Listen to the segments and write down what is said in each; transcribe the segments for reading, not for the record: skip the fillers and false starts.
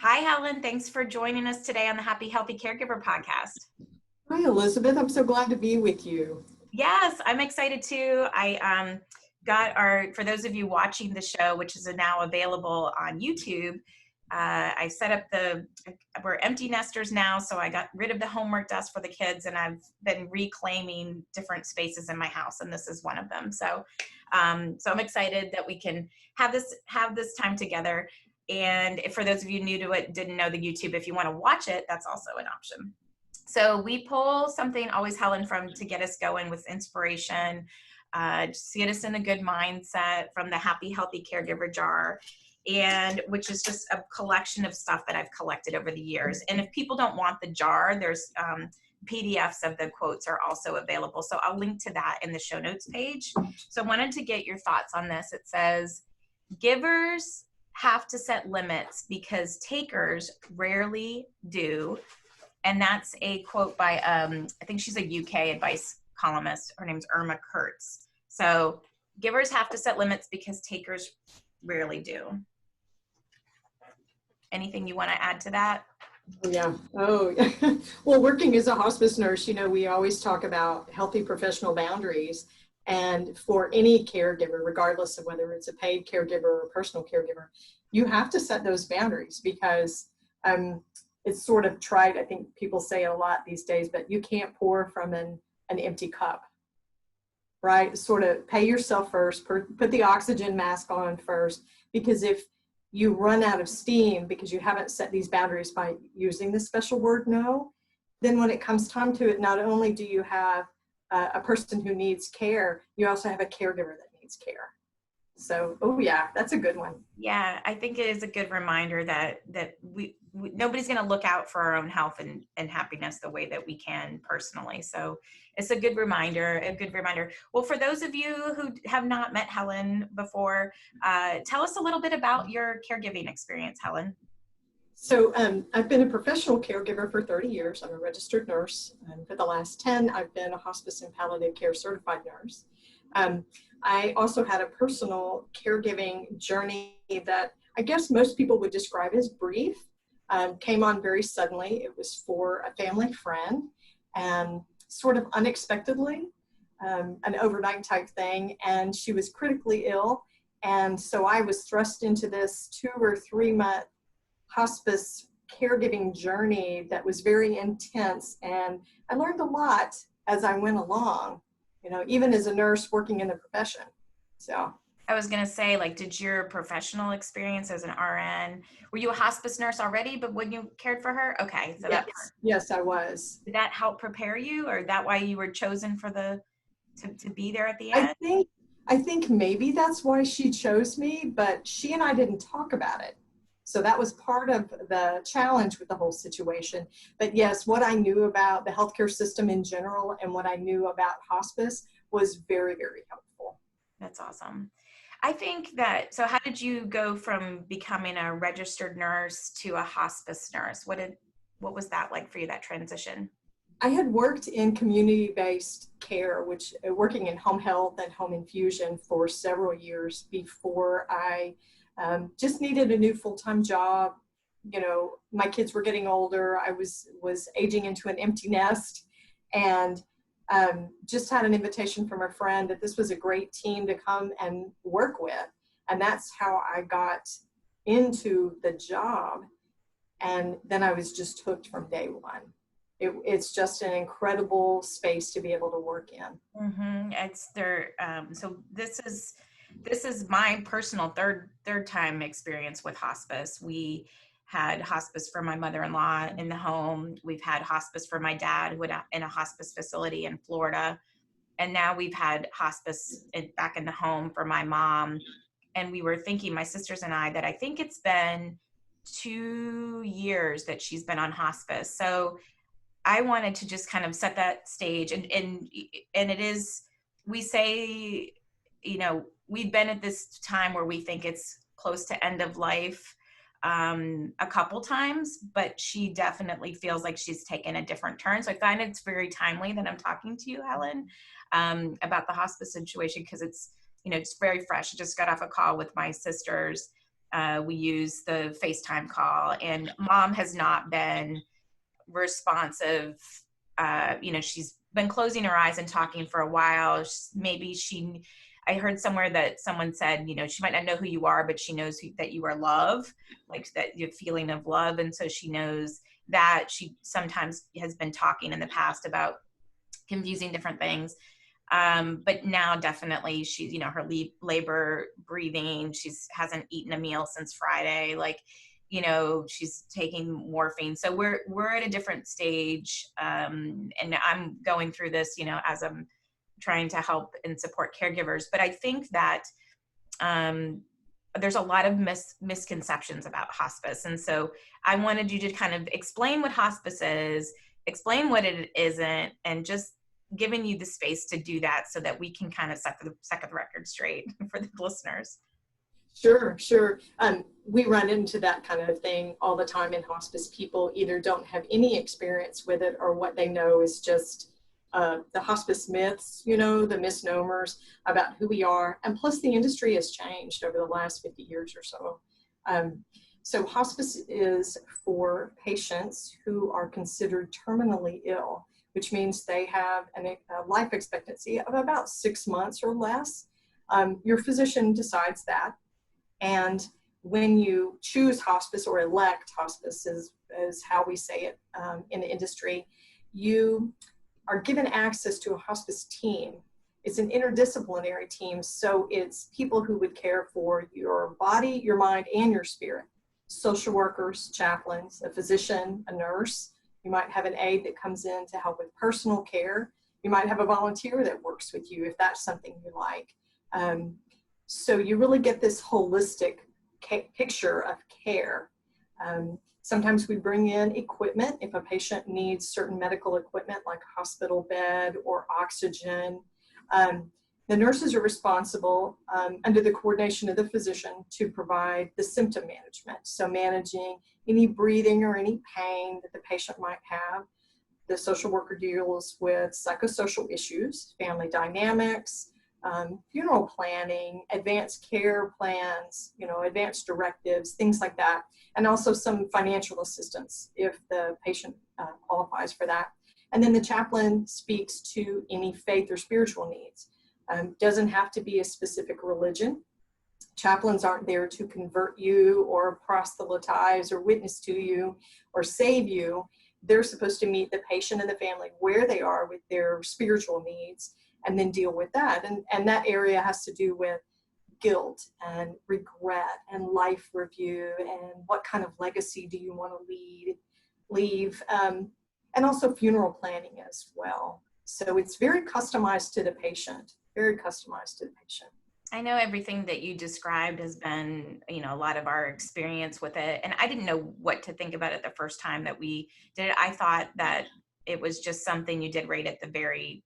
Hi, Helen. Thanks for joining us today on the Happy Healthy Caregiver podcast. Hi, Elizabeth. I'm so glad to be with you. Yes, I'm excited too. I got for those of you watching the show, which is now available on YouTube, I set up we're empty nesters now, so I got rid of the homework desk for the kids, and I've been reclaiming different spaces in my house, and this is one of them. So I'm excited that we can have this time together. And for those of you new to it, didn't know the YouTube, if you want to watch it, that's also an option. So we pull something always, Helen, to get us going with inspiration, just to get us in a good mindset from the Happy Healthy Caregiver jar, and which is just a collection of stuff that I've collected over the years. And if people don't want the jar, there's PDFs of the quotes are also available. So I'll link to that in the show notes page. So I wanted to get your thoughts on this. It says, givers have to set limits because takers rarely do. And that's a quote by, I think she's a UK advice columnist. Her name's Irma Kurtz. So givers have to set limits because takers rarely do. Anything you want to add to that? Yeah. Well, working as a hospice nurse, we always talk about healthy professional boundaries. And for any caregiver, regardless of whether it's a paid caregiver or a personal caregiver, you have to set those boundaries because it's sort of trite. I think people say it a lot these days, but you can't pour from an empty cup, right? Sort of pay yourself first, put the oxygen mask on first, because if you run out of steam because you haven't set these boundaries by using the special word no, then when it comes time to it, not only do you have a person who needs care, you also have a caregiver that needs care. So, that's a good one. Yeah, I think it is a good reminder that we nobody's going to look out for our own health and happiness the way that we can personally. So it's a good reminder, Well, for those of you who have not met Helen before, tell us a little bit about your caregiving experience, Helen. So I've been a professional caregiver for 30 years. I'm a registered nurse. And for the last 10, I've been a hospice and palliative care certified nurse. I also had a personal caregiving journey that I guess most people would describe as brief. Came on very suddenly. It was for a family friend and sort of unexpectedly, an overnight type thing. And she was critically ill. And so I was thrust into this 2 or 3 month hospice caregiving journey that was very intense. And I learned a lot as I went along, even as a nurse working in the profession. So I was going to say, did your professional experience as an RN, were you a hospice nurse already, but when you cared for her? Okay. So yes, I was. Did that help prepare you, or that why you were chosen for to be there at the end? I think maybe that's why she chose me, but she and I didn't talk about it. So that was part of the challenge with the whole situation. But yes, what I knew about the healthcare system in general and what I knew about hospice was very, very helpful. That's awesome. I think that, so how did you go from becoming a registered nurse to a hospice nurse? What was that like for you, that transition? I had worked in community-based care, working in home health and home infusion for several years before I just needed a new full-time job. My kids were getting older. I was aging into an empty nest, and just had an invitation from a friend that this was a great team to come and work with. And that's how I got into the job. And then I was just hooked from day one. It's just an incredible space to be able to work in. Mm-hmm. It's there. So this is my personal third time experience with hospice. We had hospice for my mother-in-law in the home. We've had hospice for my dad in a hospice facility in Florida. And now we've had hospice back in the home for my mom. And we were thinking, my sisters and I, that I think it's been 2 years that she's been on hospice. So I wanted to just kind of set that stage. And it is, we say, we've been at this time where we think it's close to end of life a couple times, but she definitely feels like she's taken a different turn. So I find it's very timely that I'm talking to you, Helen, about the hospice situation, because it's very fresh. I just got off a call with my sisters, We use the FaceTime call, and mom has not been responsive. She's been closing her eyes and talking for a while. I heard somewhere that someone said, she might not know who you are, but she knows that you are love, like that your feeling of love. And so she knows that. She sometimes has been talking in the past about confusing different things. But now definitely she's, her labor breathing, hasn't eaten a meal since Friday. Like, she's taking morphine. So we're at a different stage. And I'm going through this, as I'm trying to help and support caregivers. But I think that there's a lot of misconceptions about hospice. And so I wanted you to kind of explain what hospice is, explain what it isn't, and just giving you the space to do that so that we can kind of set the record straight for the listeners. Sure. We run into that kind of thing all the time in hospice. People either don't have any experience with it, or what they know is just the hospice myths, the misnomers about who we are. And plus the industry has changed over the last 50 years or so. So hospice is for patients who are considered terminally ill, which means they have a life expectancy of about 6 months or less. Your physician decides that. And when you choose hospice, or elect hospice is how we say it in the industry, you are given access to a hospice team. It's an interdisciplinary team, so it's people who would care for your body, your mind, and your spirit. Social workers, chaplains, a physician, a nurse. You might have an aide that comes in to help with personal care. You might have a volunteer that works with you if that's something you like. So you really get this holistic picture of care. Sometimes we bring in equipment if a patient needs certain medical equipment like a hospital bed or oxygen. The nurses are responsible under the coordination of the physician to provide the symptom management. So managing any breathing or any pain that the patient might have. The social worker deals with psychosocial issues, family dynamics, funeral planning, advanced care plans, advanced directives, things like that. And also some financial assistance if the patient qualifies for that. And then the chaplain speaks to any faith or spiritual needs. Doesn't have to be a specific religion. Chaplains aren't there to convert you or proselytize or witness to you or save you. They're supposed to meet the patient and the family where they are with their spiritual needs and then deal with that. And that area has to do with guilt and regret and life review and what kind of legacy do you want to leave, and also funeral planning as well. So it's very customized to the patient, very customized to the patient. I know everything that you described has been, a lot of our experience with it. And I didn't know what to think about it the first time that we did it. I thought that it was just something you did right at the very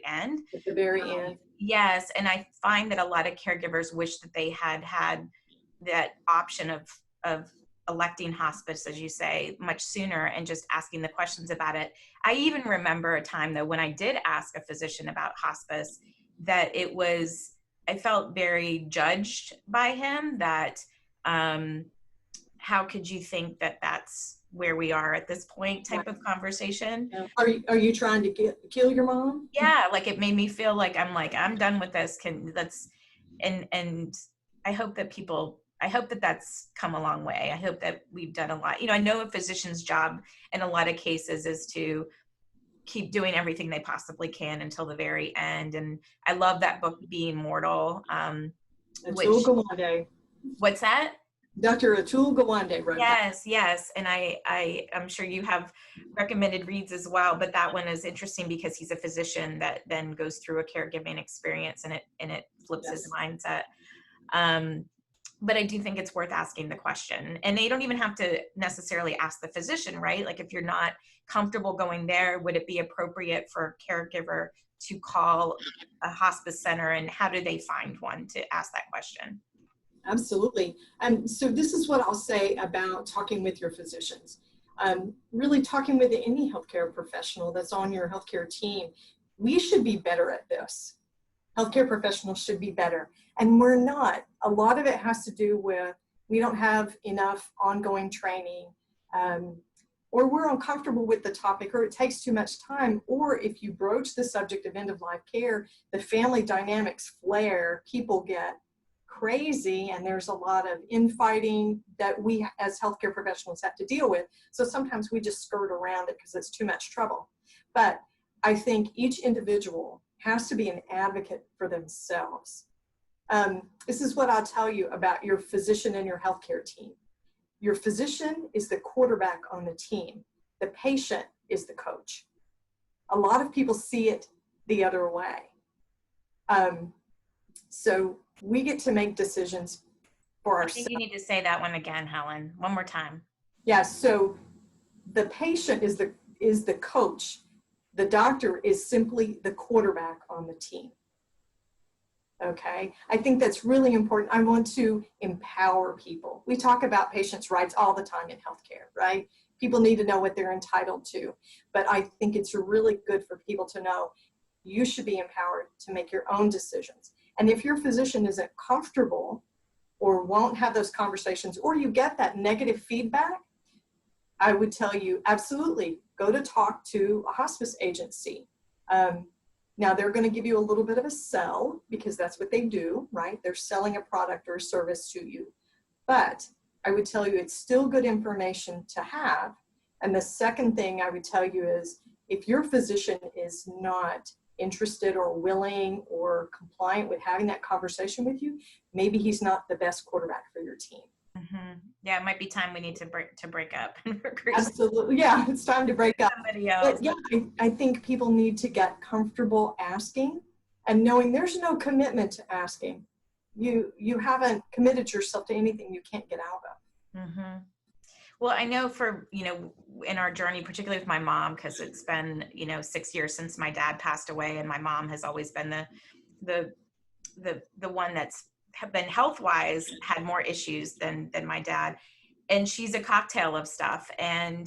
end. At the very end. Yes. And I find that a lot of caregivers wish that they had that option of electing hospice, as you say, much sooner and just asking the questions about it. I even remember a time though, when I did ask a physician about hospice, that I felt very judged by him, that how could you think that that's where we are at this point type of conversation. Are you trying to kill your mom? Yeah, like it made me feel like I'm done with this. And I hope that that's come a long way. I hope that we've done a lot. I know a physician's job in a lot of cases is to keep doing everything they possibly can until the very end. And I love that book, Being Mortal. Atul Gawande. What's that? Dr. Atul Gawande wrote that. Yes. And I'm sure you have recommended reads as well, but that one is interesting because he's a physician that then goes through a caregiving experience and it flips his mindset. But I do think it's worth asking the question. And they don't even have to necessarily ask the physician, right? Like if you're not comfortable going there, would it be appropriate for a caregiver to call a hospice center, and how do they find one to ask that question? Absolutely. So this is what I'll say about talking with your physicians. Really talking with any healthcare professional that's on your healthcare team. We should be better at this. Healthcare professionals should be better. And we're not. A lot of it has to do with we don't have enough ongoing training, or we're uncomfortable with the topic, or it takes too much time, or if you broach the subject of end-of-life care, the family dynamics flare, people get crazy, and there's a lot of infighting that we as healthcare professionals have to deal with. So sometimes we just skirt around it because it's too much trouble. But I think each individual has to be an advocate for themselves. This is what I'll tell you about your physician and your healthcare team. Your physician is the quarterback on the team. The patient is the coach. A lot of people see it the other way. So we get to make decisions for ourselves. I think you need to say that one again, Helen, one more time. Yeah, so the patient is the coach. The doctor is simply the quarterback on the team. Okay, I think that's really important. I want to empower people. We talk about patients' rights all the time in healthcare, right? People need to know what they're entitled to. But I think it's really good for people to know you should be empowered to make your own decisions. And if your physician isn't comfortable or won't have those conversations, or you get that negative feedback, I would tell you, absolutely, go to talk to a hospice agency. Now, they're going to give you a little bit of a sell because that's what they do, right? They're selling a product or a service to you. But I would tell you it's still good information to have. And the second thing I would tell you is if your physician is not interested or willing or compliant with having that conversation with you, maybe he's not the best quarterback for your team. Mm-hmm. Yeah, it might be time we need to break up. Absolutely. Yeah, it's time to break up. Somebody else. But yeah, I think people need to get comfortable asking and knowing there's no commitment to asking. You haven't committed yourself to anything you can't get out of. Mm-hmm. Well, I know for, in our journey, particularly with my mom, because it's been, 6 years since my dad passed away, and my mom has always been the one that's been health-wise had more issues than my dad. And she's a cocktail of stuff. And,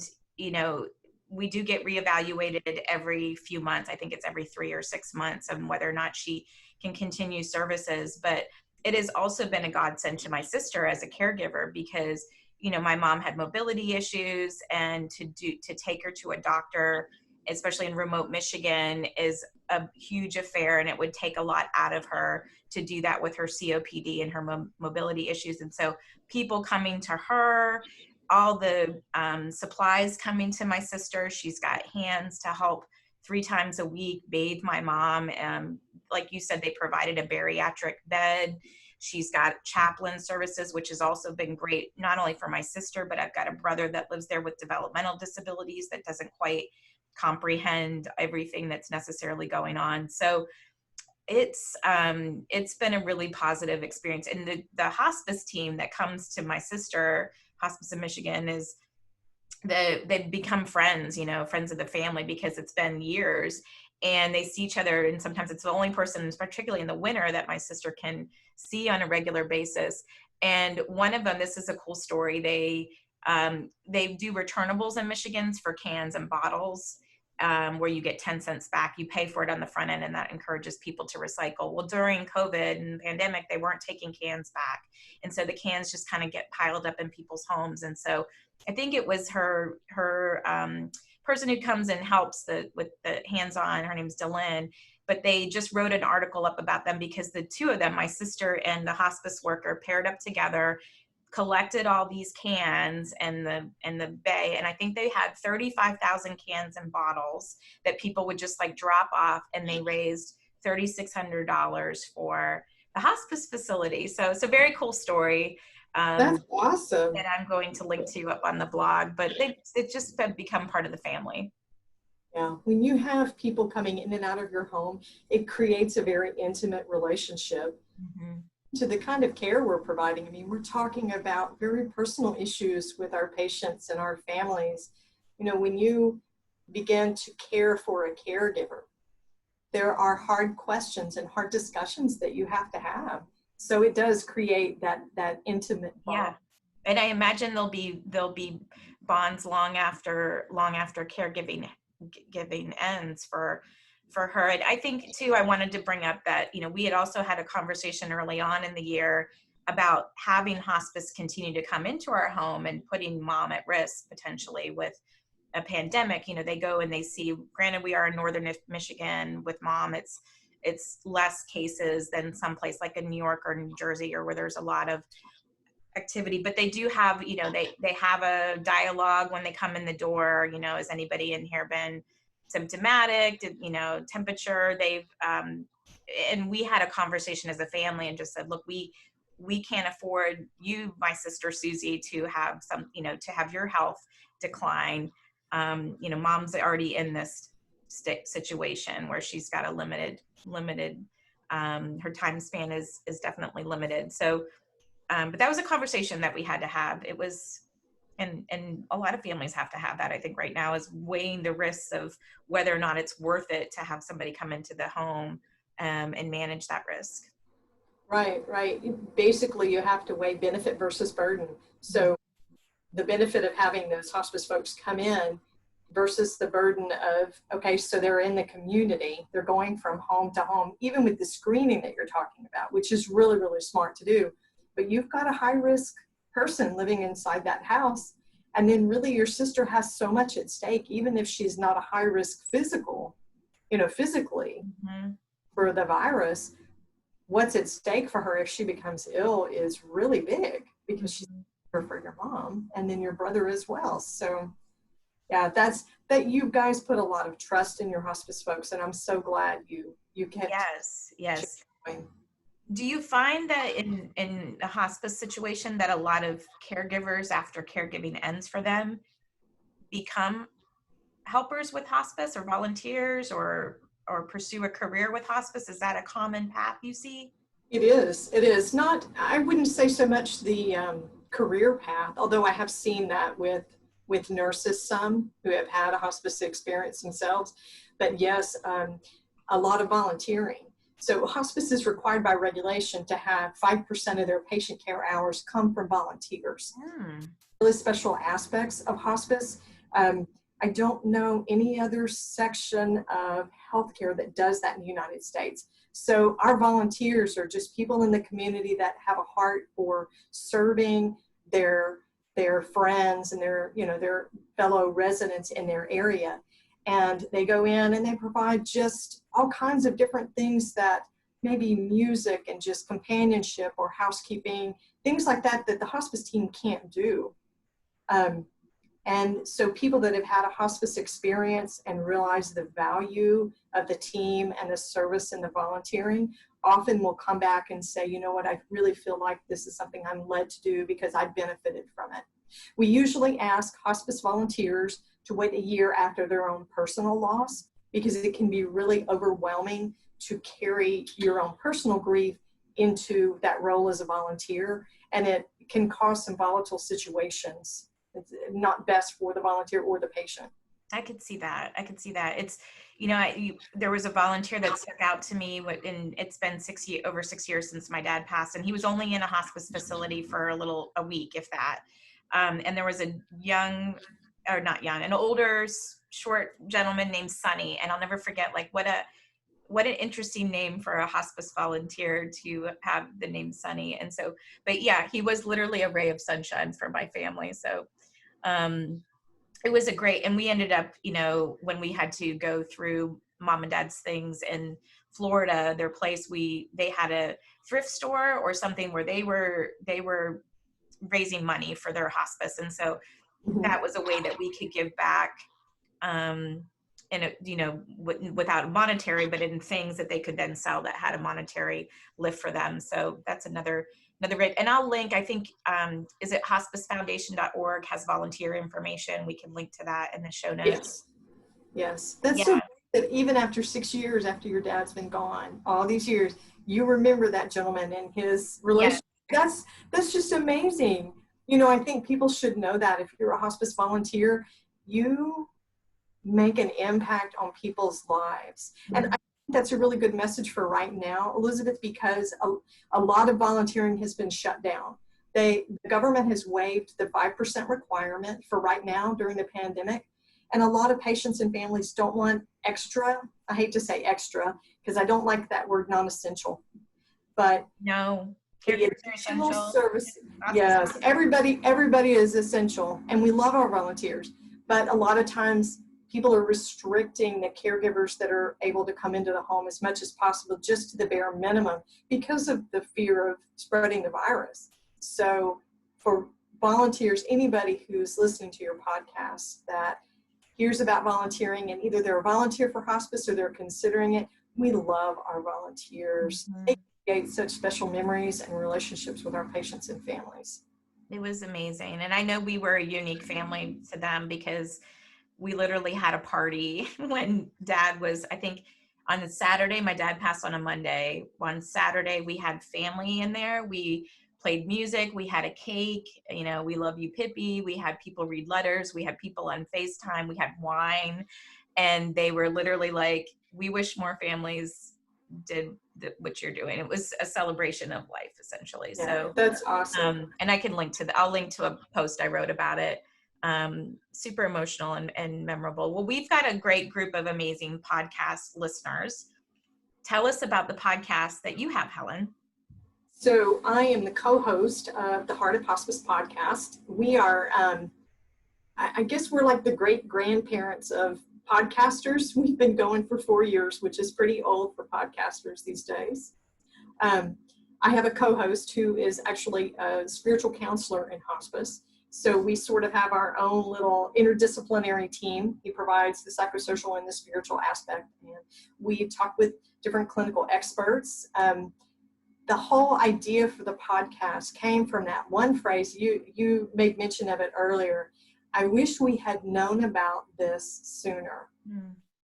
we do get reevaluated every few months. I think it's every 3 or 6 months on whether or not she can continue services. But it has also been a godsend to my sister as a caregiver because, my mom had mobility issues, and to take her to a doctor, especially in remote Michigan, is a huge affair, and it would take a lot out of her to do that with her COPD and her mobility issues. And so people coming to her, all the supplies coming to my sister. She's got hands to help 3 times a week bathe my mom. Like you said, they provided a bariatric bed. She's got chaplain services, which has also been great, not only for my sister, but I've got a brother that lives there with developmental disabilities that doesn't quite comprehend everything that's necessarily going on. So it's been a really positive experience. And the hospice team that comes to my sister, Hospice in Michigan, is they've become friends, friends of the family, because it's been years, and they see each other. And sometimes it's the only person, particularly in the winter, that my sister can see on a regular basis. And one of them, this is a cool story. They do returnables in Michigan for cans and bottles, where you get 10 cents back. You pay for it on the front end, and that encourages people to recycle. Well, during COVID and pandemic, they weren't taking cans back. And so the cans just kind of get piled up in people's homes. And so I think it was her person who comes and helps with the hands-on, her name's Delyn, but they just wrote an article up about them because the two of them, my sister and the hospice worker, paired up together, collected all these cans and the bay, and I think they had 35,000 cans and bottles that people would just drop off, and they raised $3,600 for the hospice facility. So it's a very cool story. That's awesome. That I'm going to link to up on the blog, but it's just become part of the family. Yeah, when you have people coming in and out of your home, it creates a very intimate relationship. Mm-hmm. To the kind of care we're providing. I mean, we're talking about very personal issues with our patients and our families. When you begin to care for a caregiver, there are hard questions and hard discussions that you have to have. So it does create that intimate bond. Yeah. And I imagine there'll be bonds long after caregiving ends for her. And I think too, I wanted to bring up that, we had also had a conversation early on in the year about having hospice continue to come into our home and putting mom at risk potentially with a pandemic. You know, they go and they see, granted we are in northern Michigan with mom, it's less cases than someplace like in New York or New Jersey, or where there's a lot of activity, but they do have, you know, they have a dialogue when they come in the door. You know, has anybody in here been symptomatic? You know, temperature? They've and we had a conversation as a family and just said, look, we can't afford you, my sister Susie, to have some, you know, to have your health decline. You know, mom's already in this situation where she's got a limited her time span is definitely limited. So but that was a conversation that we had to have. It was, and a lot of families have to have that, I think, right now, is weighing the risks of whether or not it's worth it to have somebody come into the home and manage that risk. Right. Basically, you have to weigh benefit versus burden. So the benefit of having those hospice folks come in versus the burden of, okay, so they're in the community, they're going from home to home, even with the screening that you're talking about, which is really, really smart to do. But you've got a high risk person living inside that house. And then really your sister has so much at stake, even if she's not a high risk physically for the virus. What's at stake for her if she becomes ill is really big, because she's here for your mom and then your brother as well. So yeah, that you guys put a lot of trust in your hospice folks, and I'm so glad you kept. Yes. Do you find that in a hospice situation that a lot of caregivers, after caregiving ends for them, become helpers with hospice or volunteers or pursue a career with hospice? Is that a common path you see? It is not, I wouldn't say so much the career path, although I have seen that with nurses, some who have had a hospice experience themselves. But yes, a lot of volunteering. So hospice is required by regulation to have 5% of their patient care hours come from volunteers. Really special aspects of hospice. I don't know any other section of healthcare that does that in the United States. So our volunteers are just people in the community that have a heart for serving their friends and their fellow residents in their area. And they go in and they provide just all kinds of different things, that maybe music and just companionship or housekeeping, things like that the hospice team can't do. And so people that have had a hospice experience and realize the value of the team and the service and the volunteering often will come back and say, you know what, I really feel like this is something I'm led to do because I benefited from it. We usually ask hospice volunteers to wait a year after their own personal loss, because it can be really overwhelming to carry your own personal grief into that role as a volunteer, and it can cause some volatile situations. It's not best for the volunteer or the patient. I could see that. It's, you know, there was a volunteer that stuck out to me, and it's been over 6 years since my dad passed, and he was only in a hospice facility for a week, if that. And there was an older, short gentleman named Sonny, and I'll never forget, like, what an interesting name for a hospice volunteer to have the name Sonny. And so, but yeah, he was literally a ray of sunshine for my family. So it was and we ended up, you know, when we had to go through mom and dad's things in Florida, their place, they had a thrift store or something where they were raising money for their hospice. And so that was a way that we could give back, and you know, without monetary, but in things that they could then sell that had a monetary lift for them. So that's another rate. And I'll link, I think, is it hospicefoundation.org has volunteer information. We can link to that in the show notes. Yes. That's so that even after 6 years after your dad's been gone, all these years, you remember that gentleman and his relationship. Yes. That's just amazing. You know, I think people should know that if you're a hospice volunteer, you make an impact on people's lives. And I think that's a really good message for right now, Elizabeth, because a lot of volunteering has been shut down. The government has waived the 5% requirement for right now during the pandemic. And a lot of patients and families don't want extra. I hate to say extra because I don't like that word non-essential. But no, Caregivers are additional essential. service. Yes, everybody is essential, and we love our volunteers, but a lot of times people are restricting the caregivers that are able to come into the home as much as possible, just to the bare minimum, because of the fear of spreading the virus. So for volunteers, anybody who's listening to your podcast that hears about volunteering and either they're a volunteer for hospice or they're considering it, we love our volunteers. Mm-hmm. They create such special memories and relationships with our patients and families. It was amazing. And I know we were a unique family to them because we literally had a party when Dad was, I think on the Saturday, my dad passed on a Monday. On Saturday, we had family in there. We played music. We had a cake. You know, we love you, Pippi. We had people read letters. We had people on FaceTime. We had wine. And they were literally like, we wish more families did what you're doing. It was a celebration of life, essentially. Yeah, so that's awesome. and I can I'll link to a post I wrote about it. Super emotional and memorable. Well, we've got a great group of amazing podcast listeners. Tell us about the podcast that you have, Helen. So I am the co-host of the Heart of Hospice podcast. We are, I guess we're like the great grandparents of podcasters. We've been going for 4 years, which is pretty old for podcasters these days. I have a co-host who is actually a spiritual counselor in hospice. So we sort of have our own little interdisciplinary team. He provides the psychosocial and the spiritual aspect. And we talk with different clinical experts. The whole idea for the podcast came from that one phrase. You made mention of it earlier. I wish we had known about this sooner.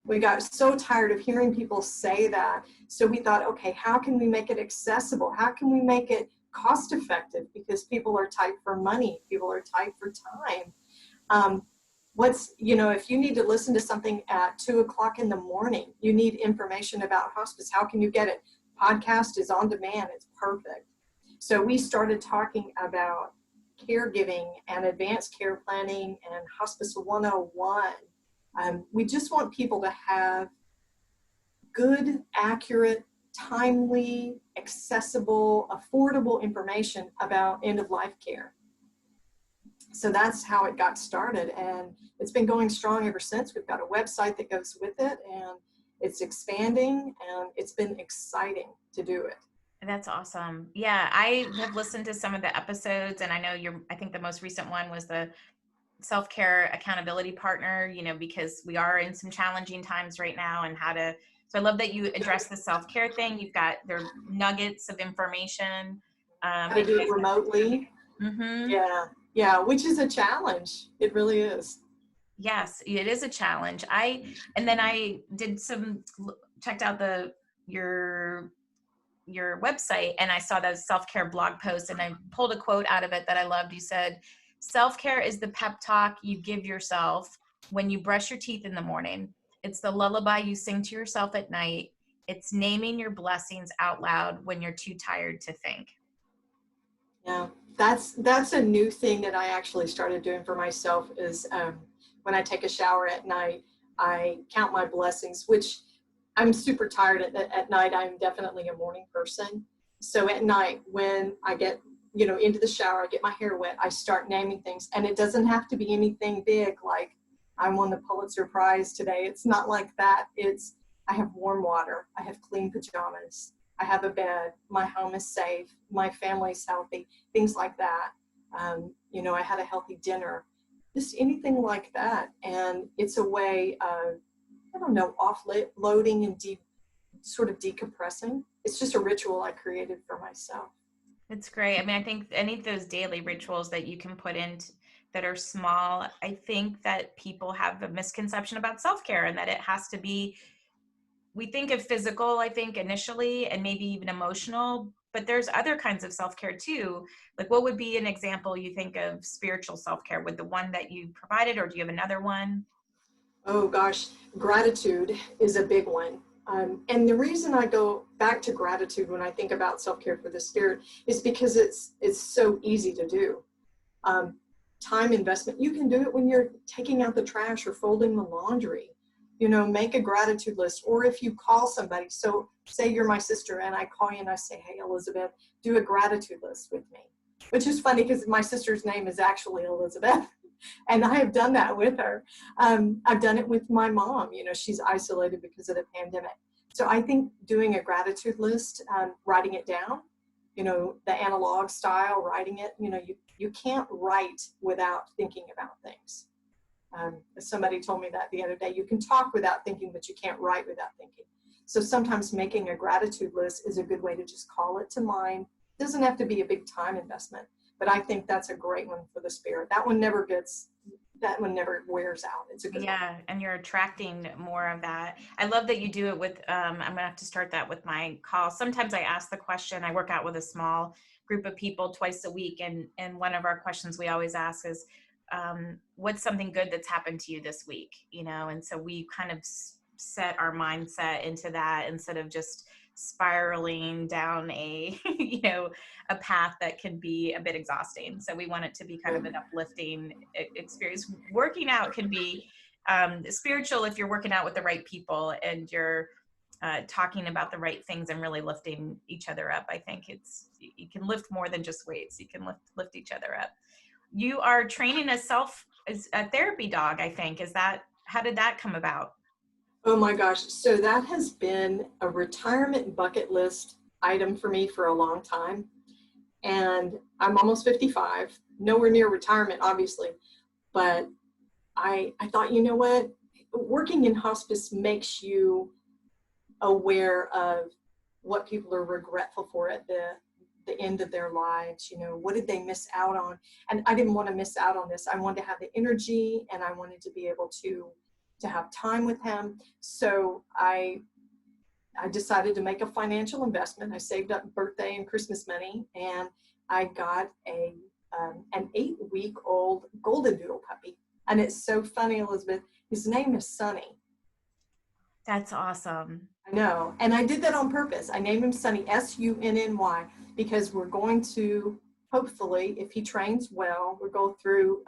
We got so tired of hearing people say that. So we thought, okay, how can we make it accessible? How can we make it cost effective? Because people are tight for money. People are tight for time. If you need to listen to something at 2:00 in the morning, you need information about hospice. How can you get it? Podcast is on demand. It's perfect. So we started talking about caregiving and advanced care planning and hospice 101. We just want people to have good, accurate, timely, accessible, affordable information about end-of-life care. So that's how it got started, and it's been going strong ever since. We've got a website that goes with it, and it's expanding, and it's been exciting to do it. That's awesome. Yeah, I have listened to some of the episodes, and I know I think the most recent one was the self-care accountability partner, because we are in some challenging times right now, and so I love that you address the self-care thing. You've got their nuggets of information. How to do it remotely. Mm-hmm. Yeah, which is a challenge. It really is. Yes, it is a challenge. And then I did checked out your website, and I saw those self-care blog posts, and I pulled a quote out of it that I loved. You said, self-care is the pep talk you give yourself when you brush your teeth in the morning. It's the lullaby you sing to yourself at night. It's naming your blessings out loud when you're too tired to think. Yeah, that's a new thing that I actually started doing for myself is when I take a shower at night, I count my blessings, which I'm super tired at night. I'm definitely a morning person. So at night when I get into the shower, I get my hair wet, I start naming things, and it doesn't have to be anything big like I won the Pulitzer Prize today. It's not like that. I have warm water, I have clean pajamas, I have a bed, my home is safe, my family's healthy, things like that. I had a healthy dinner, just anything like that. And it's a way of, offloading and sort of decompressing. It's just a ritual I created for myself. It's great. I mean, I think any of those daily rituals that you can put in that are small, I think that people have a misconception about self-care, and that it has to be, we think of physical, I think initially, and maybe even emotional, but there's other kinds of self-care too. Like, what would be an example you think of spiritual self-care? With the one that you provided, or do you have another one? Oh gosh, gratitude is a big one. And the reason I go back to gratitude when I think about self-care for the spirit is because it's so easy to do. Time investment, you can do it when you're taking out the trash or folding the laundry. you know, make a gratitude list. Or if you call somebody, so say you're my sister and I call you and I say, hey, Elizabeth, do a gratitude list with me, which is funny because my sister's name is actually Elizabeth. And I have done that with her. I've done it with my mom. You know, she's isolated because of the pandemic. So I think doing a gratitude list, writing it down, you know, the analog style, writing it, you know, you can't write without thinking about things. Somebody told me that the other day. You can talk without thinking, but you can't write without thinking. So sometimes making a gratitude list is a good way to just call it to mind. It doesn't have to be a big time investment, but I think that's a great one for the spirit. That one never wears out. It's a good one. And you're attracting more of that. I love that you do it with, I'm gonna have to start that with my call. Sometimes I ask the question, I work out with a small group of people twice a week, and one of our questions we always ask is, what's something good that's happened to you this week? You know, and so we kind of set our mindset into that instead of just spiraling down a you know, a path that can be a bit exhausting. So we want it to be kind of an uplifting experience. Working out can be spiritual if you're working out with the right people and you're talking about the right things and really lifting each other up. I think you can lift more than just weights. You can lift each other up. You are training as a therapy dog, I think. How did that come about? Oh my gosh. So that has been a retirement bucket list item for me for a long time. And I'm almost 55, nowhere near retirement, obviously. But I thought, you know what? Working in hospice makes you aware of what people are regretful for at the end of their lives. You know, what did they miss out on? And I didn't want to miss out on this. I wanted to have the energy and I wanted to be able to have time with him. So I decided to make a financial investment. I saved up birthday and Christmas money, and I got an 8-week-old golden doodle puppy. And it's so funny, Elizabeth. His name is Sunny. That's awesome. I know. And I did that on purpose. I named him Sunny, Sunny, because we're going to, hopefully, if he trains well, we'll go through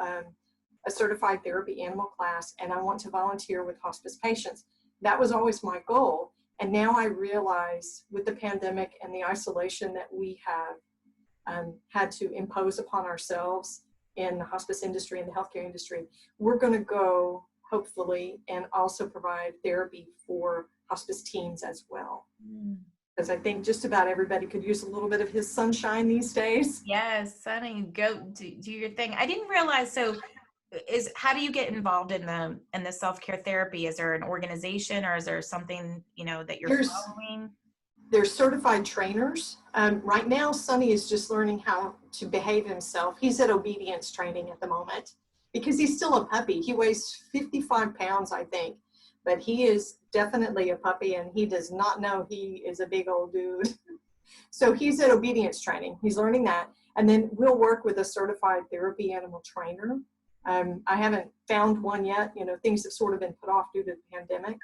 a certified therapy animal class, and I want to volunteer with hospice patients. That was always my goal. And now I realize with the pandemic and the isolation that we have had to impose upon ourselves in the hospice industry and the healthcare industry, we're going to go, hopefully, and also provide therapy for hospice teams as well. Because I think just about everybody could use a little bit of his sunshine these days. Yes, Sunny, go do your thing. I didn't realize, so how do you get involved in the self-care therapy? Is there an organization or is there something, you know, that you're following? There's certified trainers. Right now, Sunny is just learning how to behave himself. He's at obedience training at the moment because he's still a puppy. He weighs 55 pounds, I think, but he is definitely a puppy and he does not know he is a big old dude. So he's at obedience training. He's learning that. And then we'll work with a certified therapy animal trainer. I haven't found one yet. You know, things have sort of been put off due to the pandemic.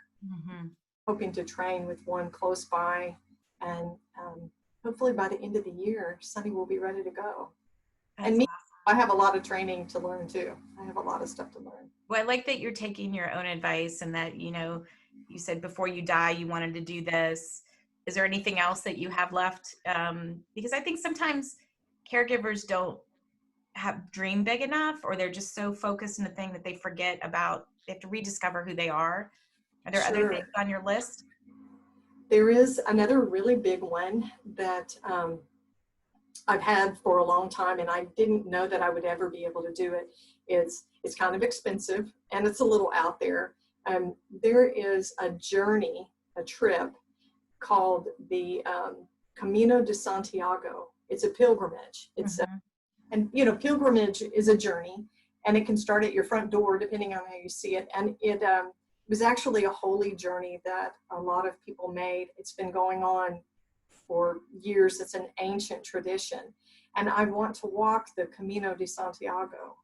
Hoping to train with one close by, and hopefully by the end of the year, Sunny will be ready to go. That's and me, awesome. I have a lot of training to learn too. I have a lot of stuff to learn. Well, I like that you're taking your own advice and that, you know, you said before you die, you wanted to do this. Is there anything else that you have left? Because I think sometimes caregivers don't dream big enough, or they're just so focused in the thing that they forget about, they have to rediscover who they are. Are there other things on your list? There is another really big one that I've had for a long time, and I didn't know that I would ever be able to do it. It's kind of expensive, and it's a little out there. There is a trip called the Camino de Santiago. It's a pilgrimage. It's and you know, pilgrimage is a journey, and it can start at your front door depending on how you see it. And it was actually a holy journey that a lot of people made. It's been going on for years. It's an ancient tradition. And I want to walk the Camino de Santiago.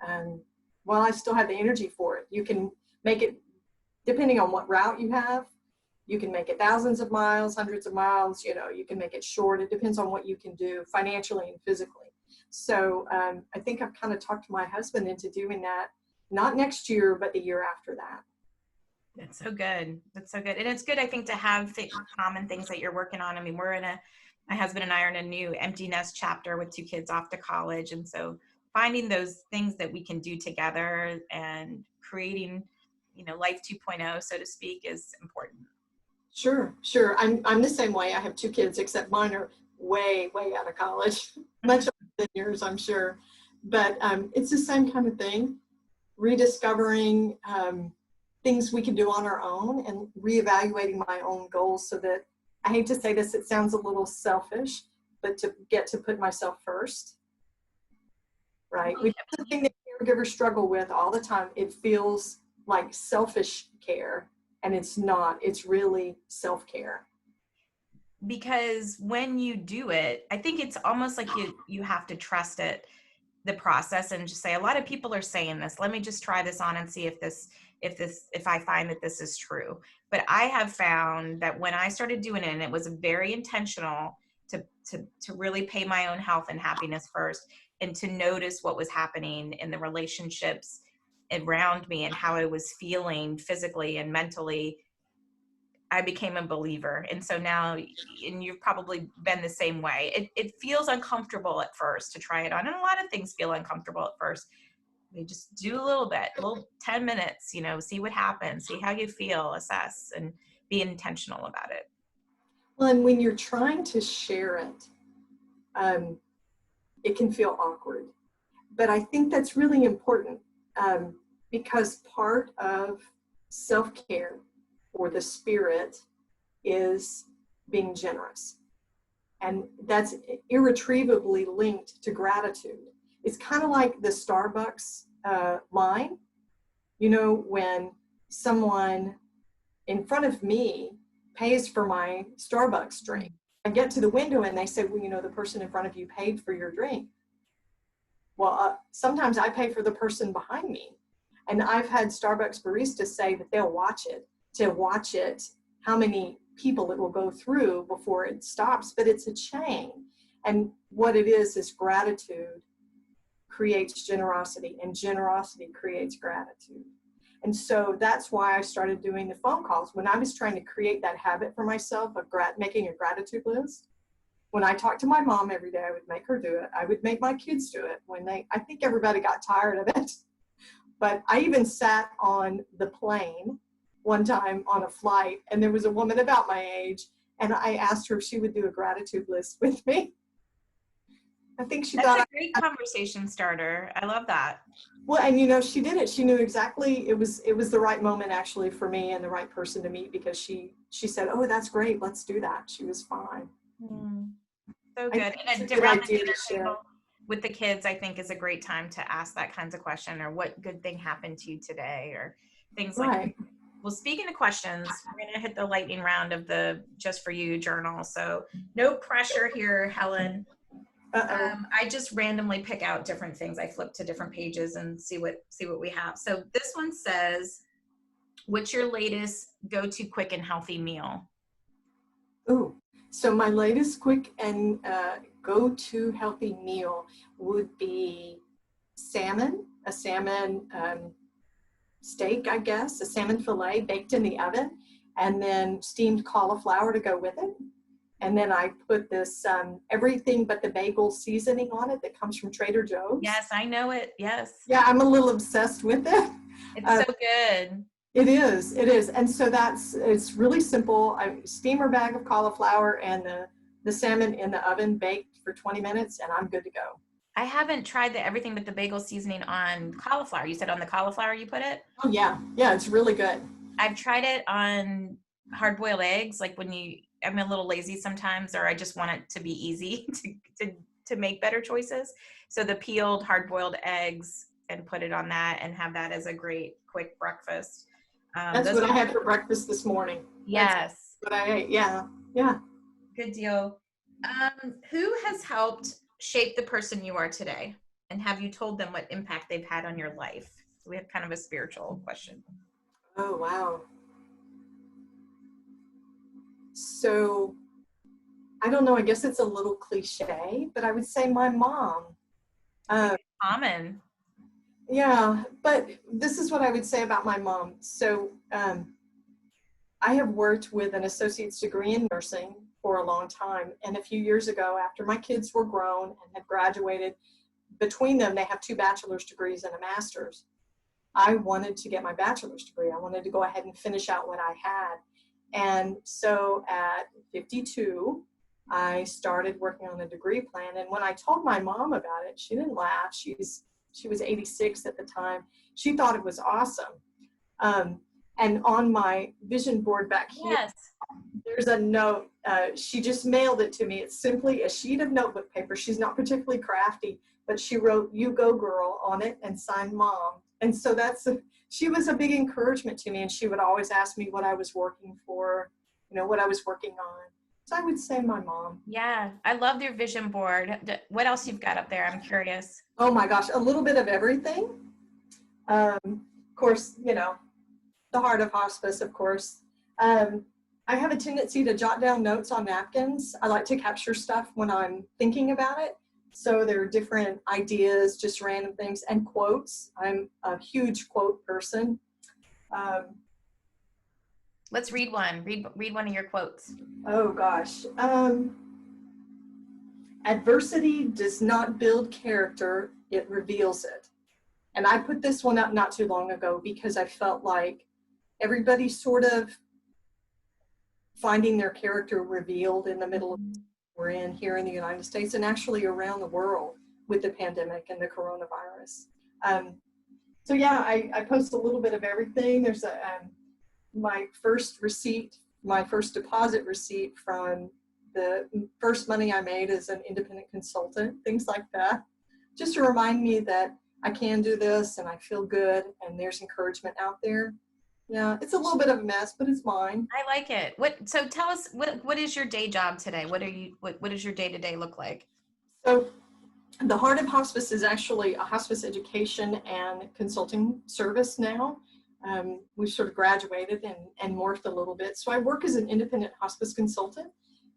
And while I still have the energy for it, you can make it, depending on what route you have, you can make it thousands of miles, hundreds of miles, you know, you can make it short. It depends on what you can do financially and physically. So I think I've kind of talked my husband into doing that, not next year, but the year after that. That's so good. That's so good. And it's good, I think, to have common things that you're working on. I mean, my husband and I are in a new empty nest chapter with 2 kids off to college. And so finding those things that we can do together and creating, life 2.0, so to speak, is important. Sure, sure. I'm the same way. I have 2 kids, except mine are way, way out of college, much older than yours, I'm sure. But it's the same kind of thing, rediscovering things we can do on our own and reevaluating my own goals so that, I hate to say this, it sounds a little selfish, but to get to put myself first, right? Which is the thing that caregivers struggle with all the time. It feels like selfish care, and it's not. It's really self-care. Because when you do it, I think it's almost like you have to trust it, the process, and just say, a lot of people are saying this, let me just try this on and see if I find that this is true. But I have found that when I started doing it, and it was very intentional to really pay my own health and happiness first, and to notice what was happening in the relationships around me and how I was feeling physically and mentally, I became a believer. And so now, and you've probably been the same way, it feels uncomfortable at first to try it on. And a lot of things feel uncomfortable at first. You just do a little bit, a little 10 minutes, see what happens, see how you feel, assess, and be intentional about it. Well, and when you're trying to share it, it can feel awkward. But I think that's really important because part of self-care or the spirit is being generous. And that's irretrievably linked to gratitude. It's kind of like the Starbucks line, when someone in front of me pays for my Starbucks drink. I get to the window and they say, well, the person in front of you paid for your drink. Well, sometimes I pay for the person behind me. And I've had Starbucks baristas say that they'll watch it, how many people it will go through before it stops, but it's a chain. And what it is gratitude creates generosity, and generosity creates gratitude. And so that's why I started doing the phone calls. When I was trying to create that habit for myself of making a gratitude list, when I talked to my mom every day, I would make her do it. I would make my kids do it. I think everybody got tired of it. But I even sat on the plane one time on a flight, and there was a woman about my age, and I asked her if she would do a gratitude list with me. I think she thought that's a great conversation starter. I love that. Well, and she did it. She knew exactly, it was the right moment actually for me and the right person to meet, because she said, "Oh, that's great. Let's do that." She was fine. So good. And around the dinner table with the kids, I think, is a great time to ask that kinds of question, or what good thing happened to you today, or things like that. Well, speaking of questions, we're going to hit the lightning round of the Just For You journal. So no pressure here, Helen. I just randomly pick out different things. I flip to different pages and see what we have. So this one says, what's your latest go-to quick and healthy meal? Oh, so my latest quick and go-to healthy meal would be a salmon steak, I guess, a salmon fillet baked in the oven, and then steamed cauliflower to go with it. And then I put this everything but the bagel seasoning on it that comes from Trader Joe's. Yes, I know it. Yes. Yeah, I'm a little obsessed with it. It's so good. It is. And so it's really simple. I steamer bag of cauliflower and the salmon in the oven baked for 20 minutes, and I'm good to go. I haven't tried the everything but the bagel seasoning on cauliflower. You said on the cauliflower you put it? Oh, yeah. Yeah, it's really good. I've tried it on hard-boiled eggs, like when I'm a little lazy sometimes, or I just want it to be easy to make better choices. So the peeled hard-boiled eggs, and put it on that and have that as a great quick breakfast. That's what I had for breakfast this morning. Yes. That's what I ate. Yeah. Yeah. Good deal. Who has helped shape the person you are today? And have you told them what impact they've had on your life? So we have kind of a spiritual question. Oh, wow. So I don't know, I guess it's a little cliche, but I would say my mom. Common. Yeah, but this is what I would say about my mom. So I have worked with an associate's degree in nursing for a long time. And a few years ago, after my kids were grown and had graduated, between them, they have 2 bachelor's degrees and a master's. I wanted to get my bachelor's degree. I wanted to go ahead and finish out what I had. And so at 52, I started working on a degree plan. And when I told my mom about it, she didn't laugh. She was 86 at the time. She thought it was awesome. And on my vision board back here, Yes. there's a note. She just mailed it to me. It's simply a sheet of notebook paper. She's not particularly crafty, but she wrote "You Go Girl" on it and signed Mom. And so she was a big encouragement to me. And she would always ask me what I was working for, what I was working on. So I would say my mom. Yeah, I love your vision board. What else you've got up there? I'm curious. Oh my gosh, a little bit of everything. Of course, the heart of hospice, of course. I have a tendency to jot down notes on napkins. I like to capture stuff when I'm thinking about it. So there are different ideas, just random things, and quotes. I'm a huge quote person. Let's read one. Read one of your quotes. Oh gosh. Adversity does not build character, it reveals it. And I put this one up not too long ago because I felt like everybody's sort of finding their character revealed in the middle of we're in here in the United States and actually around the world with the pandemic and the coronavirus. So yeah, I post a little bit of everything. There's my first deposit receipt from the first money I made as an independent consultant, things like that, just to remind me that I can do this and I feel good and there's encouragement out there. Yeah, it's a little bit of a mess, but it's mine. I like it. So tell us, what is your day job today? What does your day-to-day look like? So the Heart of Hospice is actually a hospice education and consulting service now. We've sort of graduated and morphed a little bit. So I work as an independent hospice consultant.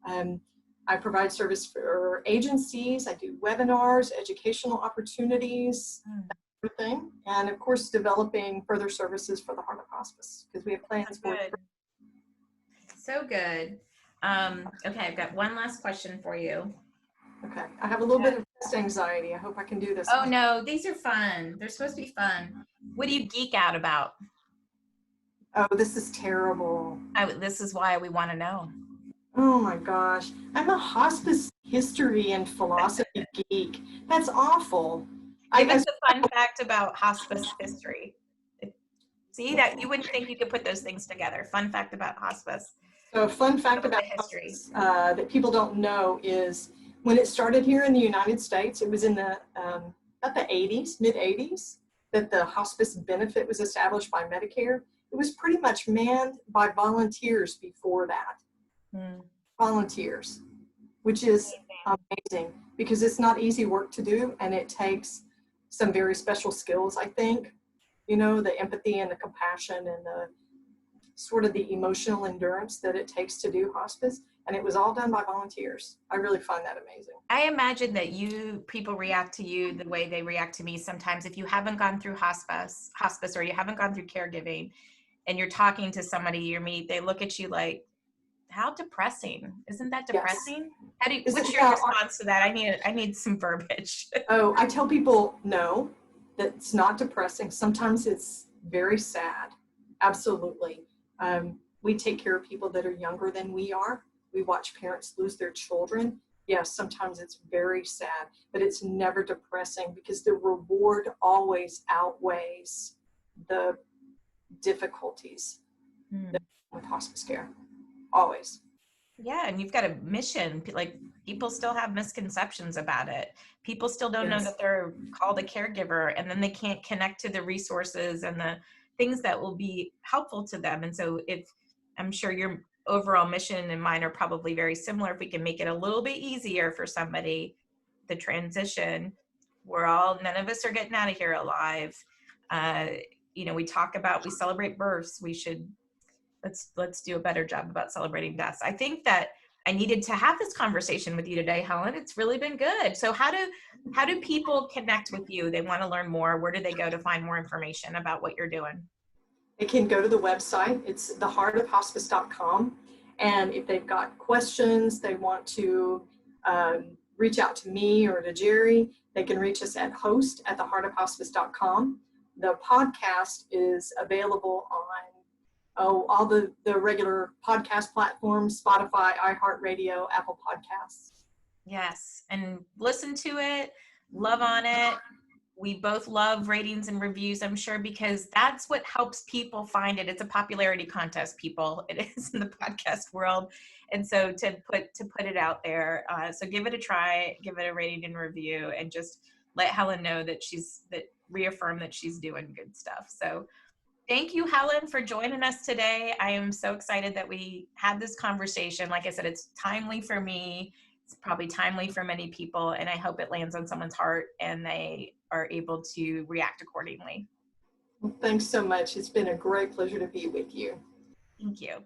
I provide service for agencies. I do webinars, educational opportunities, everything, and of course developing further services for the Heart of Hospice because we have plans for it. So good. Okay, I've got one last question for you. Okay, I have a little bit of test anxiety. I hope I can do this. Oh no, these are fun. They're supposed to be fun. What do you geek out about? Oh, this is terrible. This is why we want to know. Oh my gosh, I'm a hospice history and philosophy geek. That's awful. Give us a fun fact about hospice history. See, that you wouldn't think you could put those things together. Fun fact about hospice. So a fun fact about history that people don't know is when it started here in the United States, it was in the about the 80s, mid 80s, that the hospice benefit was established by Medicare. It was pretty much manned by volunteers before that. Volunteers, which is amazing because it's not easy work to do and it takes some very special skills, I think, the empathy and the compassion and the sort of the emotional endurance that it takes to do hospice. And it was all done by volunteers. I really find that amazing. I imagine that people react to you the way they react to me sometimes. If you haven't gone through hospice or you haven't gone through caregiving and you're talking to somebody they look at you like, how depressing. Isn't that depressing? Yes. What's your response to that? I need some verbiage. Oh, I tell people, no, that's not depressing. Sometimes it's very sad. Absolutely. We take care of people that are younger than we are. We watch parents lose their children. Yes, sometimes it's very sad, but it's never depressing because the reward always outweighs the difficulties with hospice care. Always. Yeah, and you've got a mission. Like, people still have misconceptions about it. People still don't know that they're called a caregiver, and then they can't connect to the resources and the things that will be helpful to them. And so I'm sure your overall mission and mine are probably very similar. If we can make it a little bit easier for somebody, the transition, none of us are getting out of here alive. We celebrate births. Let's do a better job about celebrating deaths. I think that I needed to have this conversation with you today, Helen. It's really been good. So how do people connect with you? They want to learn more. Where do they go to find more information about what you're doing? they can go to the website. It's theheartofhospice.com. And if they've got questions, they want to reach out to me or to Jerry, they can reach us at host@theheartofhospice.com. The podcast is available on all the regular podcast platforms, Spotify, iHeartRadio, Apple Podcasts. Yes, and listen to it, love on it. We both love ratings and reviews, I'm sure, because that's what helps people find it. It's a popularity contest, people. It is in the podcast world. And so to put it out there, so give it a try, give it a rating and review, and just let Helen know that reaffirm that she's doing good stuff. So thank you, Helen, for joining us today. I am so excited that we had this conversation. Like I said, it's timely for me. It's probably timely for many people, and I hope it lands on someone's heart and they are able to react accordingly. Well, thanks so much. It's been a great pleasure to be with you. Thank you.